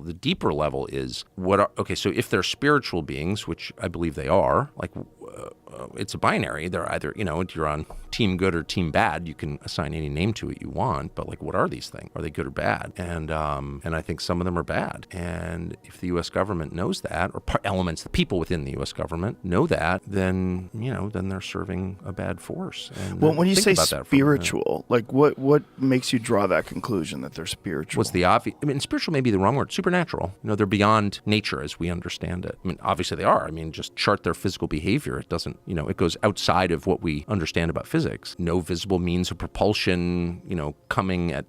The deeper level is so if they're spiritual beings, which I believe they are, like it's a binary. They're either, you're on team good or team bad. You can assign any name to it you want, but like, what are these things? Are they good or bad? And I think some of them are bad. And if the U.S. government knows that, or elements, the people within the U.S. government know that, then they're serving a bad force. And well, when you say spiritual, like what makes you draw that conclusion that they're spiritual? What's the obvious? I mean, spiritual may be the wrong word. Supernatural. They're beyond nature as we understand it. I mean, obviously they are. I mean, just chart their physical behavior. It doesn't, it goes outside of what we understand about physics. No visible means of propulsion, coming at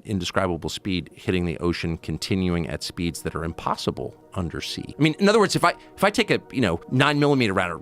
indescribable speed, hitting the ocean, continuing at speeds that are impossible undersea. I mean, in other words, if I take a 9mm round or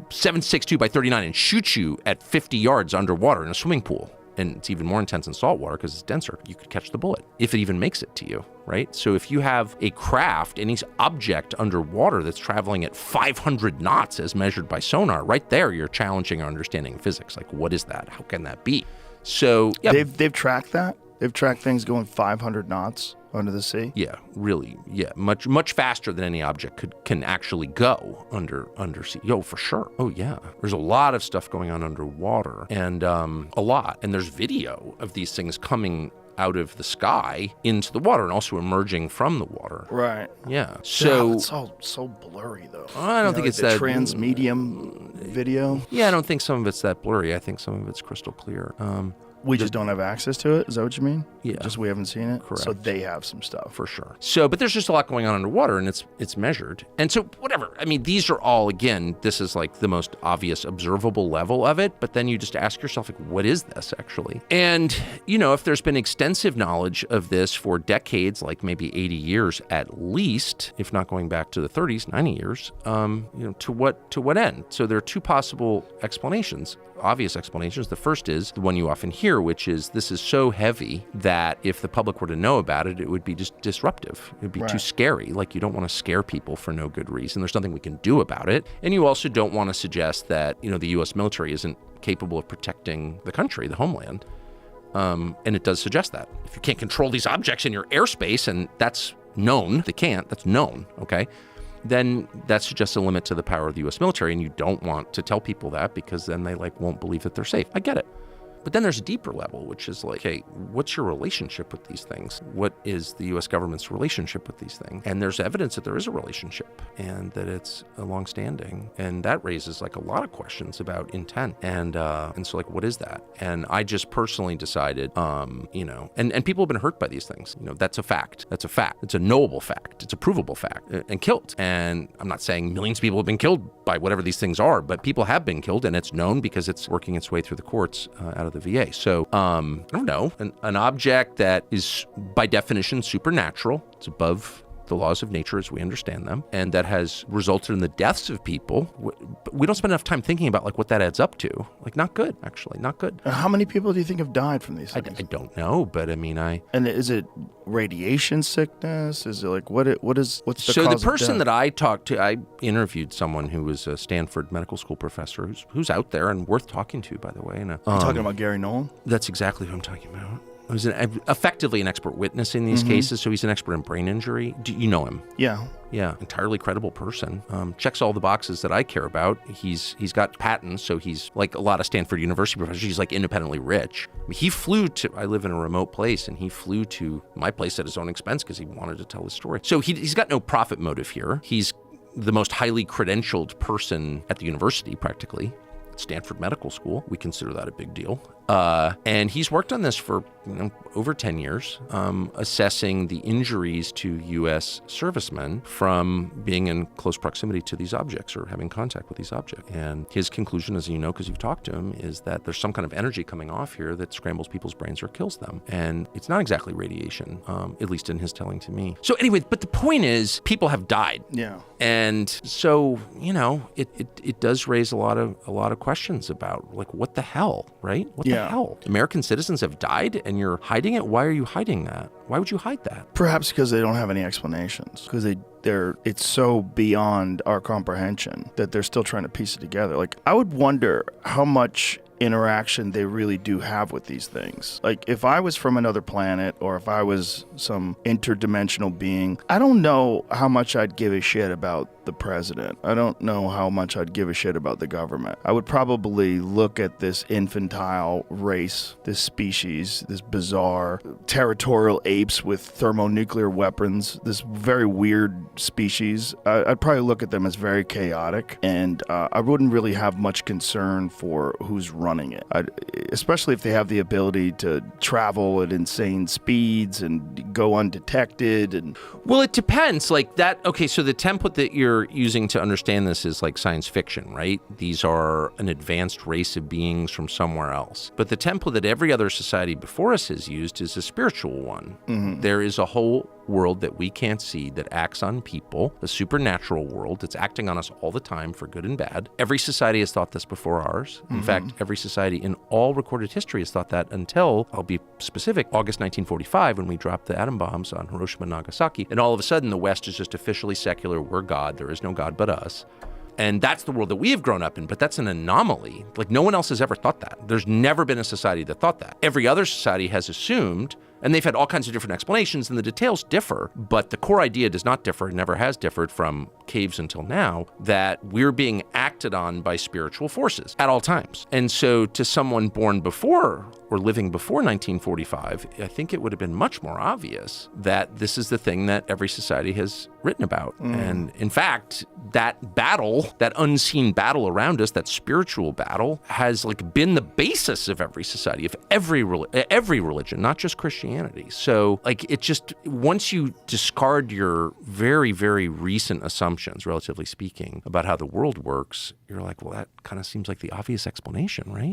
7.62 by 39 and shoot you at 50 yards underwater in a swimming pool, and it's even more intense in salt water because it's denser, you could catch the bullet if it even makes it to you, right? So if you have a craft, any object underwater that's traveling at 500 knots as measured by sonar, right there you're challenging our understanding of physics. Like, what is that? How can that be? So yeah, they've tracked that. They've tracked things going 500 knots under the sea. Yeah, really. Yeah, much faster than any object can actually go undersea. For sure. Oh yeah, there's a lot of stuff going on underwater, and a lot. And there's video of these things coming out of the sky into the water and also emerging from the water. Right. Yeah. So it's all so blurry though. I don't think it's that transmedium video. Yeah, I don't think some of it's that blurry. I think some of it's crystal clear. We just don't have access to it? Is that what you mean? Yeah. Just we haven't seen it? Correct. So they have some stuff. For sure. So, but there's just a lot going on underwater, and it's measured. And so whatever. I mean, these are all, again, this is like the most obvious observable level of it, but then you just ask yourself, like, what is this actually? And, if there's been extensive knowledge of this for decades, like maybe 80 years at least, if not going back to the 30s, 90 years, to what end? So there are two possible explanations. Obvious explanations. The first is the one you often hear, which is this is so heavy that if the public were to know about it, it would be just disruptive. It would be too scary. Like, you don't want to scare people for no good reason. There's nothing we can do about it. And you also don't want to suggest that, the U.S. military isn't capable of protecting the country, the homeland. And it does suggest that. If you can't control these objects in your airspace, and that's known, they can't, that's known, okay? Then that suggests a limit to the power of the U.S. military, and you don't want to tell people that because then they won't believe that they're safe. I get it. But then there's a deeper level, which is like, hey, what's your relationship with these things? What is the U.S. government's relationship with these things? And there's evidence that there is a relationship and that it's longstanding. And that raises a lot of questions about intent. And so what is that? And I just personally decided, and people have been hurt by these things. That's a fact. That's a fact. It's a knowable fact. It's a provable fact and killed. And I'm not saying millions of people have been killed by whatever these things are, but people have been killed, and it's known because it's working its way through the courts out of the VA. So, I don't know, an object that is by definition supernatural, it's above the laws of nature as we understand them, and that has resulted in the deaths of people. We don't spend enough time thinking about what that adds up to. Not good, actually, not good. How many people do you think have died from these things? I don't know, but I mean, And is it radiation sickness? Is it what's the So cause the person of that death? I talked to, I interviewed someone who was a Stanford medical school professor who's out there and worth talking to, by the way. And, You're talking about Gary Nolan? That's exactly who I'm talking about. He was effectively an expert witness in these cases, so he's an expert in brain injury. Do you know him? Yeah. Yeah, entirely credible person. Checks all the boxes that I care about. He's got patents, so he's like a lot of Stanford University professors. He's independently rich. I mean, he flew to, I live in a remote place, and he flew to my place at his own expense because he wanted to tell his story. So he's got no profit motive here. He's the most highly credentialed person at the university, practically. Stanford Medical School. We consider that a big deal. And he's worked on this for over 10 years, assessing the injuries to U.S. servicemen from being in close proximity to these objects or having contact with these objects. And his conclusion, as you know, because you've talked to him, is that there's some kind of energy coming off here that scrambles people's brains or kills them. And it's not exactly radiation, at least in his telling to me. So anyway, but the point is, people have died. Yeah. And so, it does raise a lot of questions about what the hell, right? What the hell? American citizens have died and you're hiding it? Why are you hiding that? Why would you hide that? Perhaps because they don't have any explanations. Because it's so beyond our comprehension that they're still trying to piece it together. I would wonder how much interaction they really do have with these things. Like, if I was from another planet or if I was some interdimensional being, I don't know how much I'd give a shit about the president. I don't know how much I'd give a shit about the government. I would probably look at this infantile race, this species, this bizarre territorial apes with thermonuclear weapons, this very weird species. I'd probably look at them as very chaotic, and I wouldn't really have much concern for who's running it, especially if they have the ability to travel at insane speeds and go undetected. And well, it depends. Like that. Okay, so the template that you're using to understand this is like science fiction, right? These are an advanced race of beings from somewhere else. But the template that every other society before us has used is a spiritual one. Mm-hmm. There is a whole world that we can't see that acts on people, a supernatural world that's acting on us all the time for good and bad. Every society has thought this before ours. In fact, every society in all recorded history has thought that until, I'll be specific, August 1945, when we dropped the atom bombs on Hiroshima and Nagasaki. And all of a sudden, the West is just officially secular. We're God. There is no God but us. And that's the world that we have grown up in, but that's an anomaly. Like, no one else has ever thought that. There's never been a society that thought that. Every other society has assumed, and they've had all kinds of different explanations, and the details differ, but the core idea does not differ, and never has differed from caves until now, that we're being acted on by spiritual forces at all times. And so to someone born before or living before 1945, I think it would have been much more obvious that this is the thing that every society has written about. And in fact, that battle, that unseen battle around us, that spiritual battle, has like been the basis of every society, of every religion, not just Christianity. So like, it just, once you discard your very, very recent assumptions, relatively speaking, about how the world works, you're like, well, that kind of seems like the obvious explanation, right?